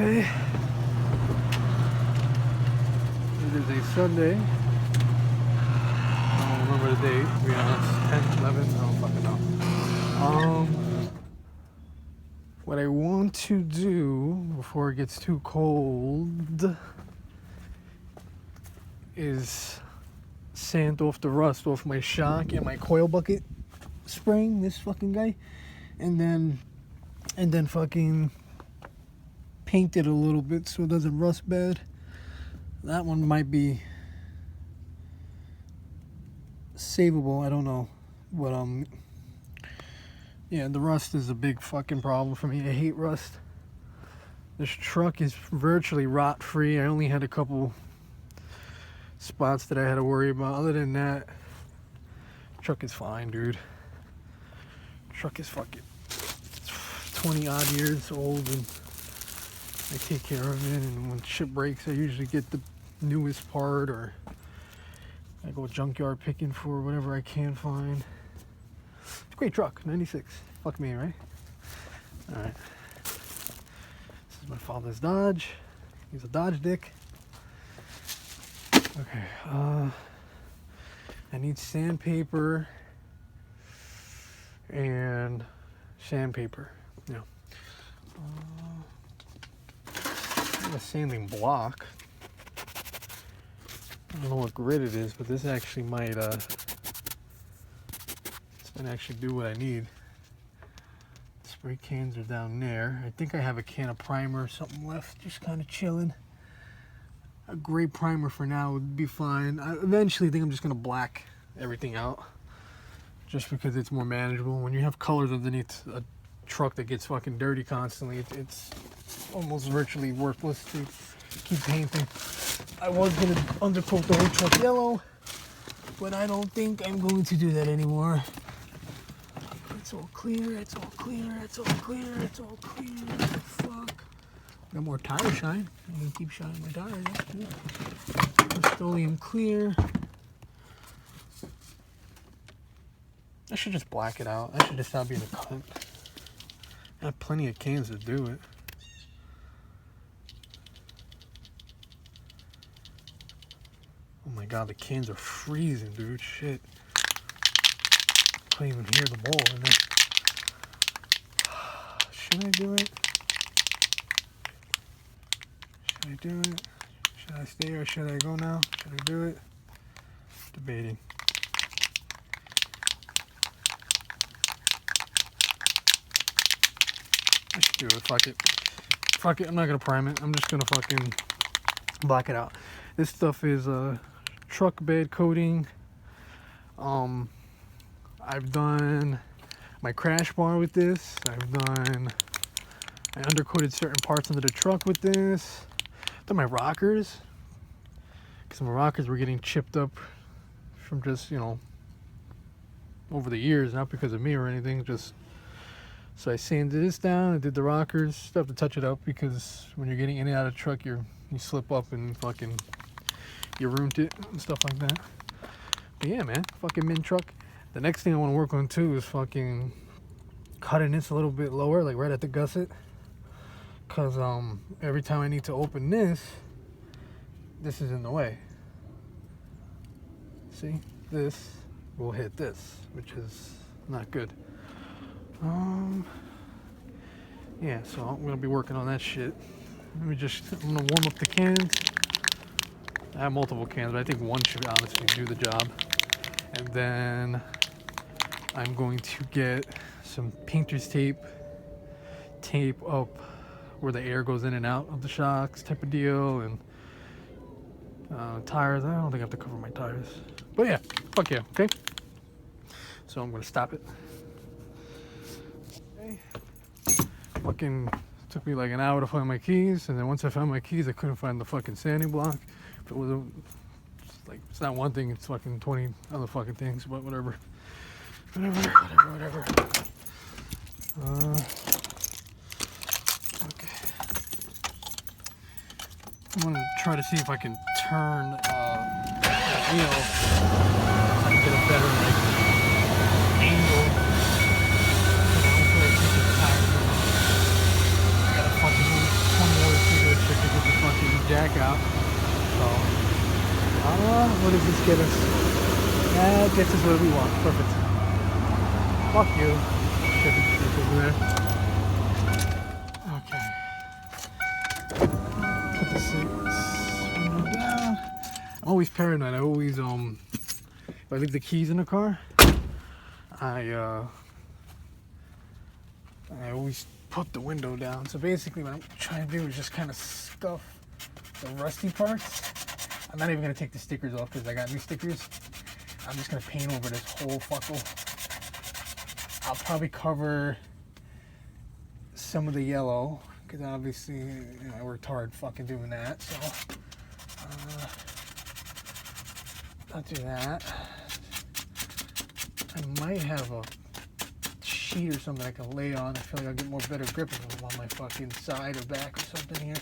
Okay. It is a Sunday. I don't remember the date, to be honest. 10, 11, I don't fucking know. What I want to do before it gets too cold is sand off the rust off my shock and my coil bucket spring, this fucking guy, and then fucking paint it a little bit so it doesn't rust bad. That one might be savable, I don't know, but yeah, the rust is a big fucking problem for me. I hate rust. This truck is virtually rot free. I only had a couple spots that I had to worry about. Other than that, truck is fine, dude. Truck is fucking 20 odd years old, and I take care of it. And when shit breaks, I usually get the newest part, or I go junkyard picking for whatever I can find. It's a great truck, 96. Fuck me, right? Alright. This is my father's Dodge. He's a Dodge dick. Okay, I need sandpaper and sandpaper. Yeah. I have a sanding block. I don't know what grit it is, but this actually might, this might actually do what I need. Spray cans are down there. I think I have a can of primer or something left, just kind of chilling. A gray primer for now would be fine. I eventually think I'm just going to black everything out, just because it's more manageable. When you have colors underneath a truck that gets fucking dirty constantly, it's almost virtually worthless to keep painting. I was going to undercoat the whole truck yellow, but I don't think I'm going to do that anymore. It's all clear, it's all clear, it's all clear, it's all clear. Fuck. Got more tire shine. I'm going to keep shining my tires. Rust-Oleum clear. I should just black it out. I should just stop being a cunt. I have plenty of cans to do it. Oh my god, the cans are freezing, dude. Shit. I can't even hear the bowl in there. Should I do it? Should I do it? Should I stay or should I go now? Should I do it? Debating. I should do it. Fuck it. Fuck it. I'm not gonna prime it. I'm just gonna fucking black it out. This stuff is truck bed coating. I've done my crash bar with this. I undercoated certain parts under the truck with this. Done my rockers, because my rockers were getting chipped up from just, you know, over the years, not because of me or anything, just so I sanded this down. I did the rockers. Still have to touch it up, because when you're getting in and out of the truck, you slip up and fucking you ruined it and stuff like that. But yeah, man, fucking min truck. The next thing I want to work on too is fucking cutting this a little bit lower, like right at the gusset, because every time I need to open this is in the way. See, this will hit this, which is not good. Yeah, so I'm gonna be working on that shit. I'm gonna warm up the cans. I have multiple cans, but I think one should honestly do the job. And then I'm going to get some painter's tape up where the air goes in and out of the shocks type of deal, and tires. I don't think I have to cover my tires, but yeah, fuck yeah. Okay, so I'm gonna stop it. Okay. Fucking took me like an hour to find my keys, and then once I found my keys, I couldn't find the fucking sanding block. If it was it's not one thing, it's fucking 20 other fucking things, but whatever. Whatever. Okay. I'm gonna try to see if I can turn that wheel so I can get a better angle. I gotta fucking move 20 other feet. out. So, what does this get us? That gets us what we want. Perfect. Fuck you. Get the stick over there. Okay. Put the window down. I'm always paranoid. I always, if I leave the keys in the car, I always put the window down. So basically what I'm trying to do is just kind of stuff the rusty parts. I'm not even going to take the stickers off because I got new stickers. I'm just going to paint over this whole fuckle. I'll probably cover some of the yellow because obviously, you know, I worked hard fucking doing that. So I'll do that. I might have a sheet or something I can lay on. I feel like I'll get more better grip if I'm on my fucking side or back or something here.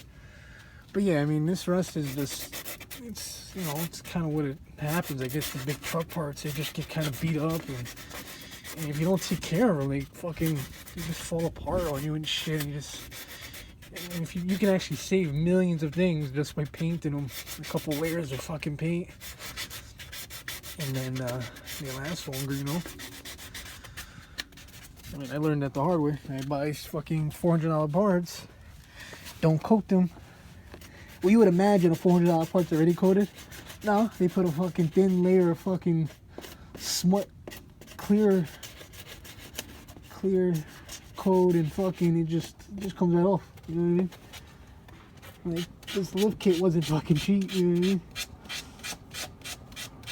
But yeah, I mean, this rust is just, it's, you know, it's kind of what it happens. I guess the big truck parts, they just get kind of beat up, and if you don't take care of them, they fucking, they just fall apart on you and shit. And you just, and if you can actually save millions of things just by painting them a couple layers of fucking paint, and then they last longer, you know. I mean, I learned that the hard way. I buy fucking $400 parts, don't coat them. Well, you would imagine a $400 part's already coated. No, they put a fucking thin layer of fucking smut, clear coat, and fucking it just comes right off. You know what I mean? Like, this lift kit wasn't fucking cheap. You know what I mean?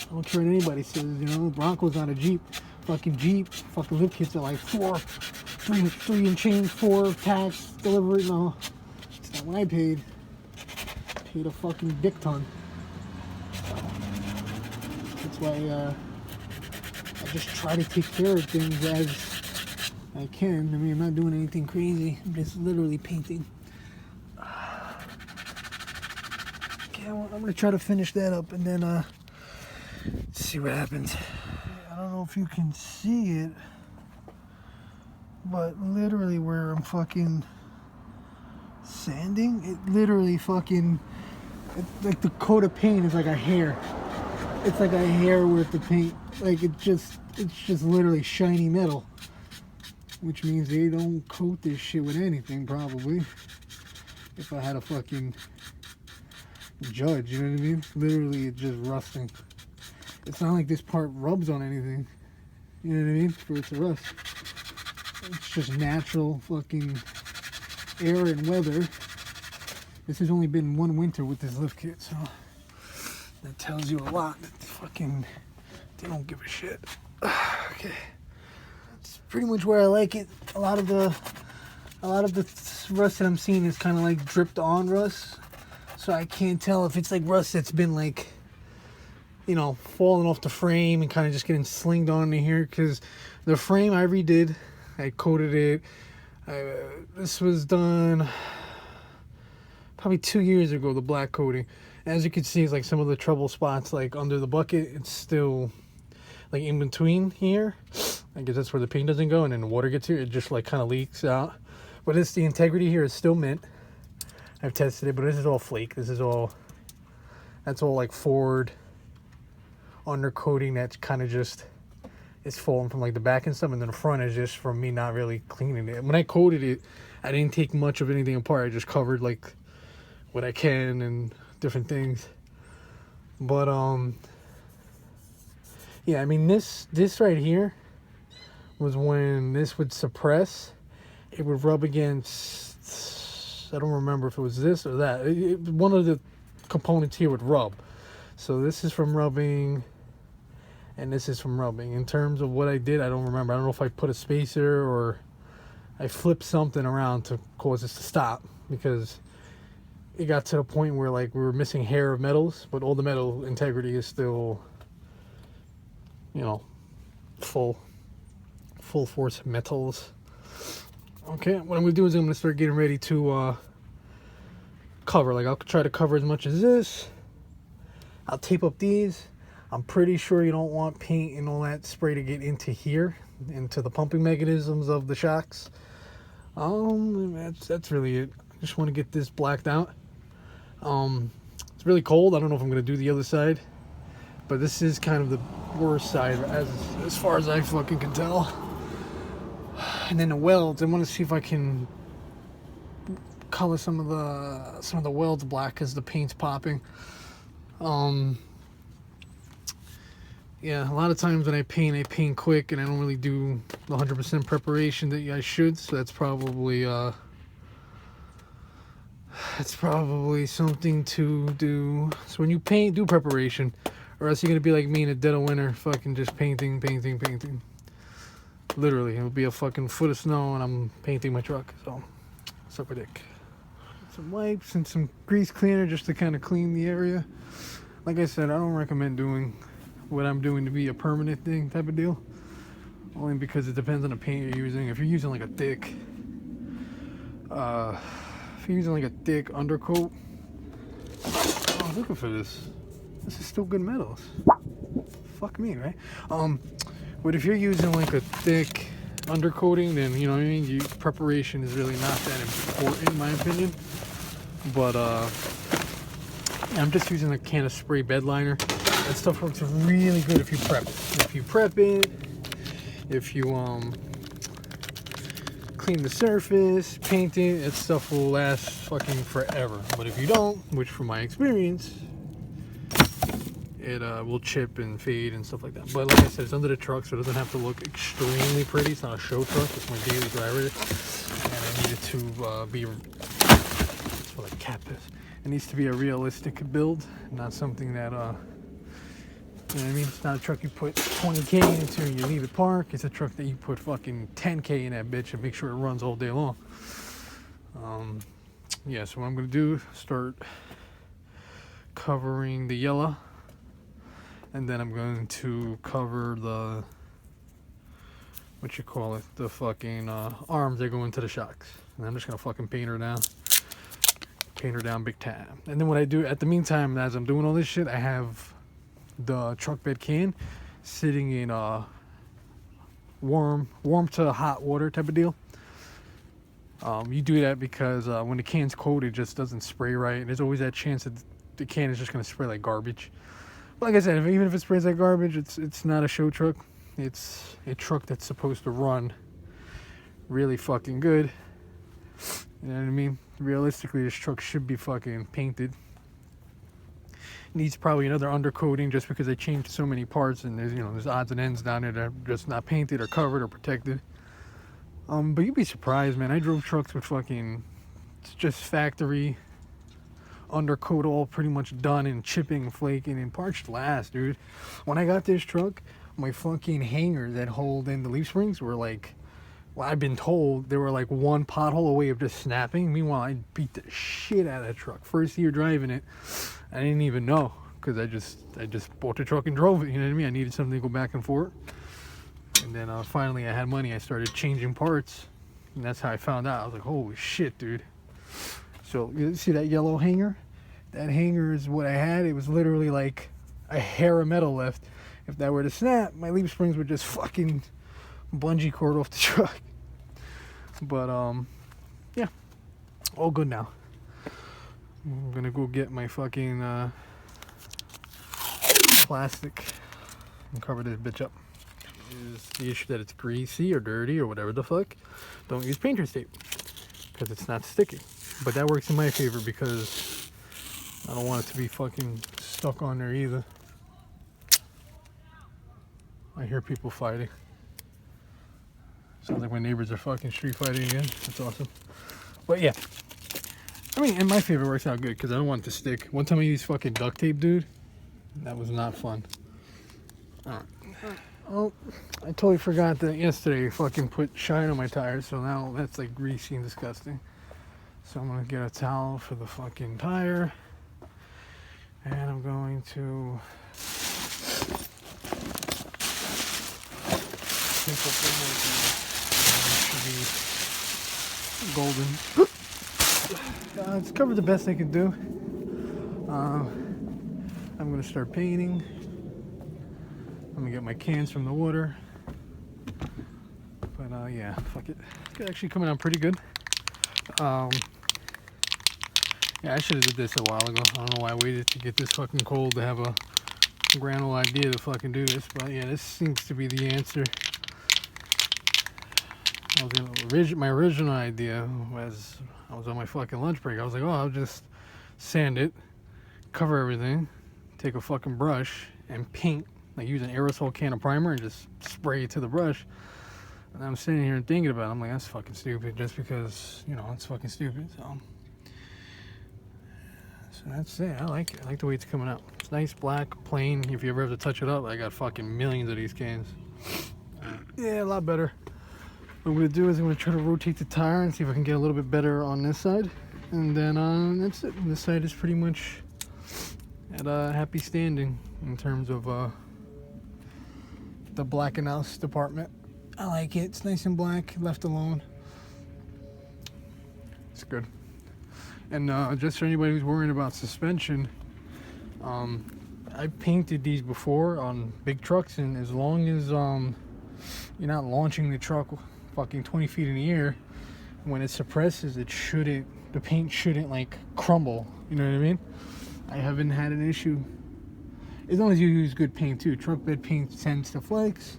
I don't care what anybody says. You know, Bronco's not a Jeep. Fucking Jeep, fucking lift kits are like three and change, 4 tax delivery. No, it's not what I paid. Paid a fucking dick ton. That's why I just try to take care of things as I can. I mean, I'm not doing anything crazy. I'm just literally painting. Okay, I'm gonna try to finish that up and then see what happens. I don't know if you can see it, but literally where I'm fucking sanding, it literally fucking, it's like the coat of paint is like a hair. It's like a hair worth of paint. Like it's just literally shiny metal, which means they don't coat this shit with anything probably. If I had a fucking judge, you know what I mean? Literally it's just rusting. It's not like this part rubs on anything, you know what I mean, for it to rust. It's just natural fucking air and weather. This has only been one winter with this lift kit, so that tells you a lot. That fucking, they don't give a shit. Okay, that's pretty much where I like it. A lot of the rust that I'm seeing is kind of like dripped on rust, so I can't tell if it's like rust that's been like, you know, falling off the frame and kind of just getting slinged onto here, because the frame I redid. I coated it. This was done probably 2 years ago, the black coating. As you can see, it's like some of the trouble spots, like under the bucket, it's still like in between here. I guess that's where the paint doesn't go, and then the water gets here, it just like kind of leaks out. But it's, the integrity here is still mint. I've tested it, but this is all flake. This is all, that's all like Ford undercoating that's kind of just, it's falling from like the back and stuff, and then the front is just from me not really cleaning it. When I coated it, I didn't take much of anything apart. I just covered like what I can and different things. But yeah, I mean, this right here was when this would suppress, it would rub against, I don't remember if it was this or that. One of the components here would rub. So this is from rubbing, and this is from rubbing. In terms of what I did, I don't remember. I don't know if I put a spacer or I flipped something around to cause this to stop, because it got to the point where like we were missing hair of metals, but all the metal integrity is still, you know, full force metals. Okay, what I'm gonna do is I'm gonna start getting ready to cover. Like, I'll try to cover as much as this. I'll tape up these. I'm pretty sure you don't want paint and all that spray to get into here, into the pumping mechanisms of the shocks. That's really it. I just want to get this blacked out. really cold. I don't know if I'm going to do the other side. But this is kind of the worst side as far as I fucking can tell. And then the welds, I want to see if I can color some of the welds black because the paint's popping. Yeah, a lot of times when I paint quick, and I don't really do the 100% preparation that I should. So that's probably something to do. So when you paint, do preparation, or else you're gonna be like me in the dead of winter, fucking just painting. Literally, it'll be a fucking foot of snow, and I'm painting my truck. So, suck a dick. Some wipes and some grease cleaner just to kind of clean the area. Like I said, I don't recommend doing what I'm doing to be a permanent thing type of deal. Only because it depends on the paint you're using. If you're using like a thick, undercoat. Oh, I'm looking for this. This is still good metals. Fuck me, right? But if you're using like a thick undercoating, then you know what I mean. Preparation is really not that important, in my opinion. But I'm just using a can of spray bed liner. That stuff works really good if you prep it. If you prep it, if you clean the surface, paint it, that stuff will last fucking forever. But if you don't, which from my experience, it will chip and fade and stuff like that. But like I said, it's under the truck, so it doesn't have to look extremely pretty. It's not a show truck. It's my daily driver, and I need it to be. That's what a cap is. It needs to be a realistic build, not something that you know what I mean? It's not a truck you put 20K into and you leave it parked. It's a truck that you put fucking 10K in that bitch and make sure it runs all day long. Yeah, so what I'm gonna do, start covering the yellow, and then I'm going to cover the, the fucking arms that go into the shocks. And I'm just gonna fucking paint her down big time. And then what I do at the meantime, as I'm doing all this shit, I have the truck bed can sitting in warm to hot water type of deal. You do that because when the can's cold, it just doesn't spray right. There's always that chance that the can is just going to spray like garbage. But like I said, even if it sprays like garbage, it's not a show truck. It's a truck that's supposed to run really fucking good. You know what I mean? Realistically, this truck should be fucking painted. Needs probably another undercoating just because they changed so many parts, and there's odds and ends down there that are just not painted or covered or protected. But you'd be surprised, man. I drove trucks with fucking just factory undercoat all pretty much done and chipping and flaking, and parts last, dude. When I got this truck, my fucking hangers that hold in the leaf springs were like, well, I've been told they were like one pothole away of just snapping. Meanwhile, I beat the shit out of that truck. First year driving it, I didn't even know because I just bought the truck and drove it. You know what I mean? I needed something to go back and forth. And then finally I had money. I started changing parts, and that's how I found out. I was like, holy shit, dude. So you see that yellow hanger? That hanger is what I had. It was literally like a hair of metal left. If that were to snap, my leaf springs would just fucking bungee cord off the truck. But yeah, all good now. I'm gonna go get my fucking plastic and cover this bitch up. Is the issue that it's greasy or dirty or whatever the fuck? Don't use painter's tape because it's not sticky. But that works in my favor because I don't want it to be fucking stuck on there either. I hear people fighting. Sounds like my neighbors are fucking street fighting again. That's awesome. But yeah, I mean, in my favor, it works out good because I don't want it to stick. One time I used fucking duct tape, dude. That was not fun. Alright. Oh, I totally forgot that yesterday I fucking put shine on my tires, so now that's like greasy and disgusting. So I'm gonna get a towel for the fucking tire, and I'm going to pick up the motor. Should be golden. It's covered the best I could do. I'm gonna start painting. I'm gonna get my cans from the water. But yeah, fuck it. It's actually coming out pretty good. Yeah, I should have did this a while ago. I don't know why I waited to get this fucking cold to have a grand old idea to fucking do this. But yeah, this seems to be the answer. My original idea was I was on my fucking lunch break. I was like, oh, I'll just sand it, cover everything, take a fucking brush and paint, like use an aerosol can of primer and just spray it to the brush. And I'm sitting here and thinking about it. I'm like, that's fucking stupid, just because, you know, it's fucking stupid. So that's it. I like it. I like the way it's coming out. It's nice, black, plain. If you ever have to touch it up, I got fucking millions of these cans. Yeah, a lot better. What I'm going to do is I'm going to try to rotate the tire and see if I can get a little bit better on this side. And then that's it. This side is pretty much at a happy standing in terms of the black and house department. I like it. It's nice and black, left alone. It's good. And just for anybody who's worrying about suspension, I painted these before on big trucks, and as long as you're not launching the truck fucking 20 feet in the air, when it suppresses, the paint shouldn't like crumble. You know what I mean? I haven't had an issue. As long as you use good paint too. Truck bed paint tends to flex.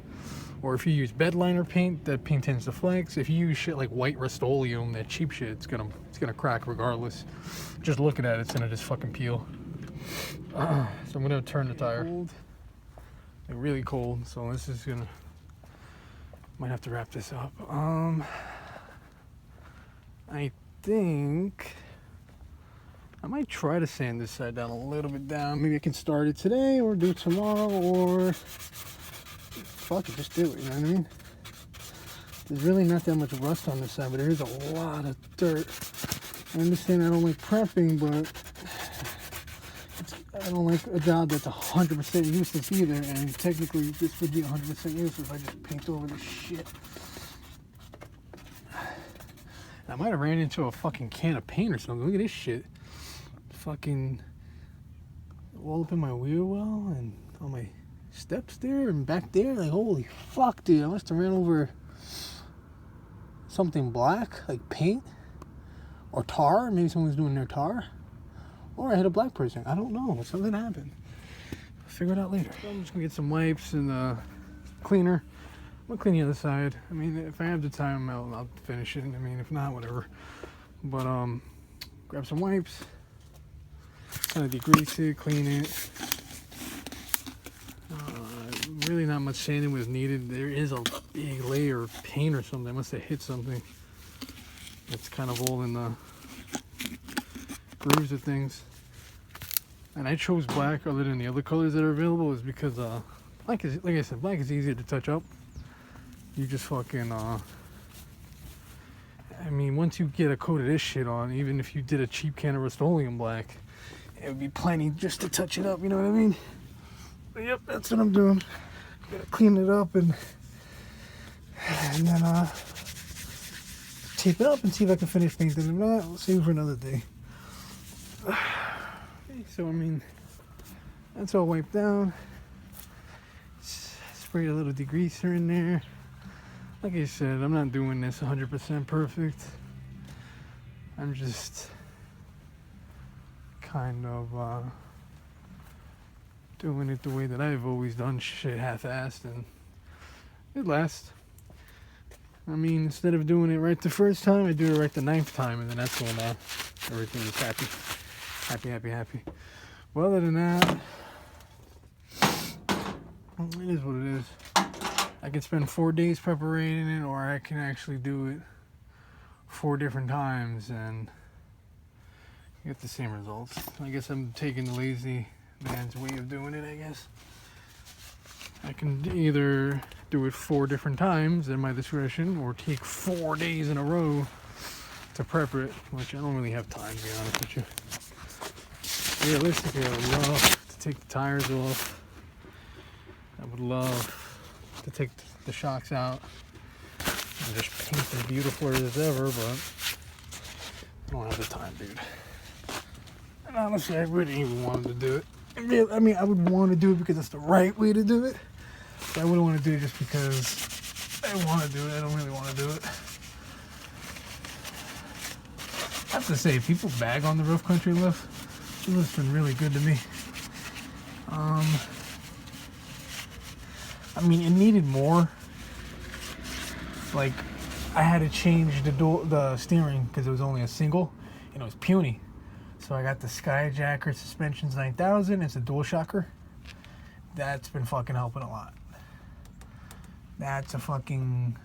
Or if you use bed liner paint, that paint tends to flex. If you use shit like white Rust-Oleum, that cheap shit, it's gonna crack regardless. Just looking at it, it's gonna just fucking peel. So I'm gonna turn the tire. Cold. Like really cold. So this is gonna. Might have to wrap this up. I think I might try to sand this side down a little bit down. Maybe I can start it today or do it tomorrow, or fuck it, just do it, you know what I mean? There's really not that much rust on this side, but there is a lot of dirt. I understand I don't like prepping, but I don't like a job that's 100% useless either, and technically this would be 100% useless if I just paint over this shit. I might have ran into a fucking can of paint or something. Look at this shit. Fucking all up in my wheel well and on my steps there and back there. Like, holy fuck, dude. I must have ran over something black, like paint or tar. Maybe someone's doing their tar. Or I hit a black person. I don't know. Something happened. I'll figure it out later. So I'm just going to get some wipes and cleaner. I'm going to clean the other side. I mean, if I have the time, I'll finish it. I mean, if not, whatever. But grab some wipes. Kind of degrease it, clean it. Really not much sanding was needed. There is a big layer of paint or something. I must have hit something. It's kind of all in the grooves of things. And I chose black other than the other colors that are available is because black is, like I said, black is easier to touch up. You just fucking I mean, once you get a coat of this shit on, even if you did a cheap can of Rust-Oleum black, it would be plenty just to touch it up, you know what I mean? But yep, that's what I'm doing. Gotta clean it up and then tape it up and see if I can finish painting it. If not, we'll save it for another day. Okay, so I mean, that's all wiped down. Sprayed a little degreaser in there. Like I said, I'm not doing this 100% perfect. I'm just kind of doing it the way that I've always done shit, half-assed, and it lasts. I mean, instead of doing it right the first time, I do it right the 9th time, and then that's when everything is happy. Happy. Well, other than that, it is what it is. I can spend 4 days preparing it, or I can actually do it 4 different times and get the same results. I guess I'm taking the lazy man's way of doing it, I guess. I can either do it 4 different times at my discretion, or take 4 days in a row to prep it, which I don't really have time, to be honest with you. Realistically, I would love to take the tires off. I would love to take the shocks out and just paint them beautiful as ever, but I don't have the time, dude. And honestly, I really even wanted to do it. I mean, I would want to do it because it's the right way to do it. But I wouldn't want to do it just because I want to do it. I don't really want to do it. have to say, people bag on the Rough Country lift. This lift's been really good to me. I mean, it needed more. Like, I had to change the steering because it was only a single, and it was puny. So I got the Skyjacker Suspensions 9000. It's a dual shocker. That's been fucking helping a lot. That's a fucking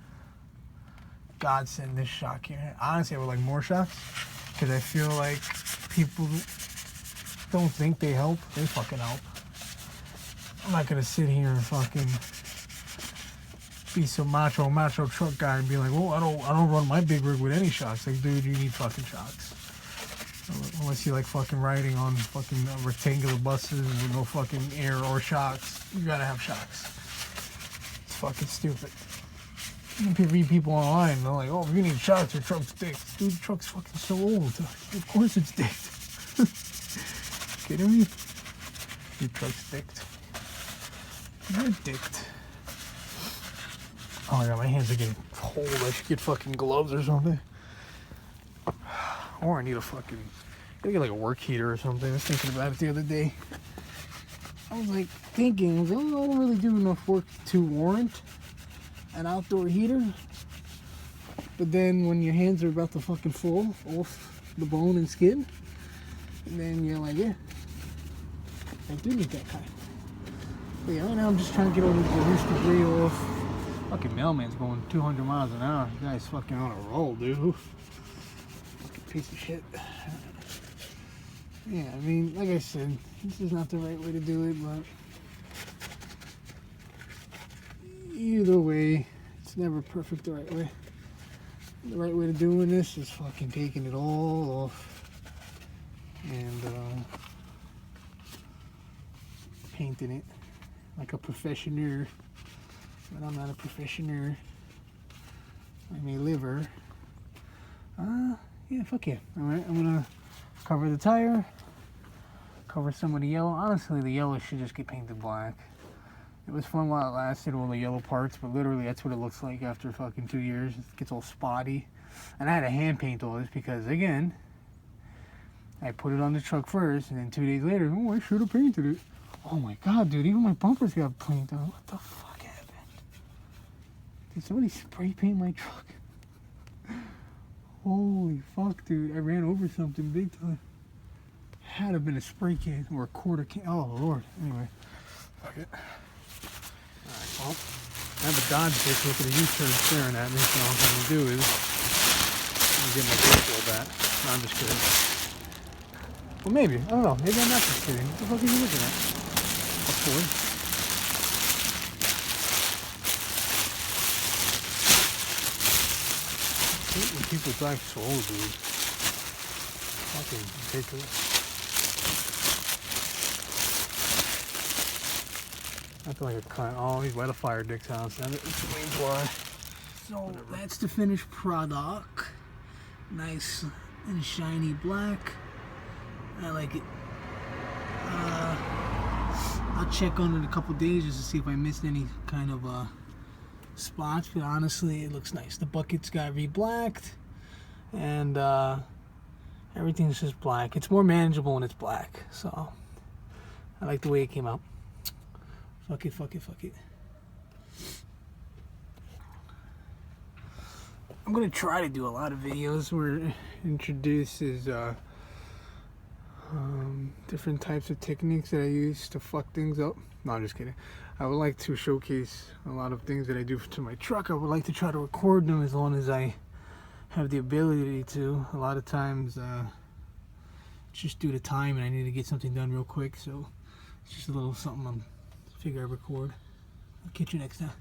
godsend, this shock here. Honestly, I would like more shocks because I feel like people don't think they help. They fucking help. I'm not gonna sit here and fucking be some macho truck guy and be like, well, I don't run my big rig with any shocks. Like, dude, you need fucking shocks. Unless you like fucking riding on fucking rectangular buses with no fucking air or shocks, you gotta have shocks. It's fucking stupid. You can read people online and they're like, oh, if you need shocks, your truck's dicked. Dude, the truck's fucking so old. Of course it's dicked. Kidding me? Your truck's dicked. You're dicked. Oh my god, my hands are getting cold. I should get fucking gloves or something. Or I need a fucking, gotta get like a work heater or something. I was thinking about it the other day. I was like thinking, I don't really do enough work to warrant an outdoor heater. But then when your hands are about to fucking fall off the bone and skin, and then you're like, yeah, I do need that kind. But yeah, right now I'm just trying to get over the roost debris off. Fucking mailman's going 200 miles an hour. The guy's fucking on a roll, dude. Fucking piece of shit. Yeah, I mean, like I said, this is not the right way to do it, but either way, it's never perfect the right way. The right way to doing this is fucking taking it all off and painting it like a professional. But I'm not a professional. I'm a liver. Yeah, fuck yeah. Alright, I'm gonna cover the tire, cover some of the yellow. Honestly, the yellow should just get painted black. It was fun while it lasted, all the yellow parts, but literally that's what it looks like after fucking 2 years. It gets all spotty. And I had to hand paint all this because, again, I put it on the truck first, and then 2 days later, oh, I should have painted it. Oh my god, dude, even my bumpers got painted. What the fuck happened? Did somebody spray paint my truck? Holy fuck, dude. I ran over something big time. Had to have been a spray can or a quarter can. Oh, Lord. Anyway. Fuck it. Alright, well. I have a Dodge bitch looking at U-turn staring at me, so all I'm going to do is I'm going to get my baseball bat. No, I'm just kidding. Well, maybe. I don't know. Maybe I'm not just kidding. What the fuck are you looking at? Of course. When people drive slow, dude. Fucking ridiculous. I feel like a cunt. Oh, he's by the fire dick's house. That explains why. So whatever. That's the finished product. Nice and shiny black. I like it. I'll check on it in a couple days just to see if I missed any kind of spots, but honestly it looks nice. The buckets got re-blacked and everything's just black. It's more manageable when it's black, so I like the way it came out. Fuck it, fuck it, fuck it. I'm gonna try to do a lot of videos where it introduces different types of techniques that I use to fuck things up. No, I'm just kidding. I would like to showcase a lot of things that I do to my truck. I would like to try to record them as long as I have the ability to. A lot of times it's just due to time and I need to get something done real quick, so it's just a little something I figure I record. I'll catch you next time.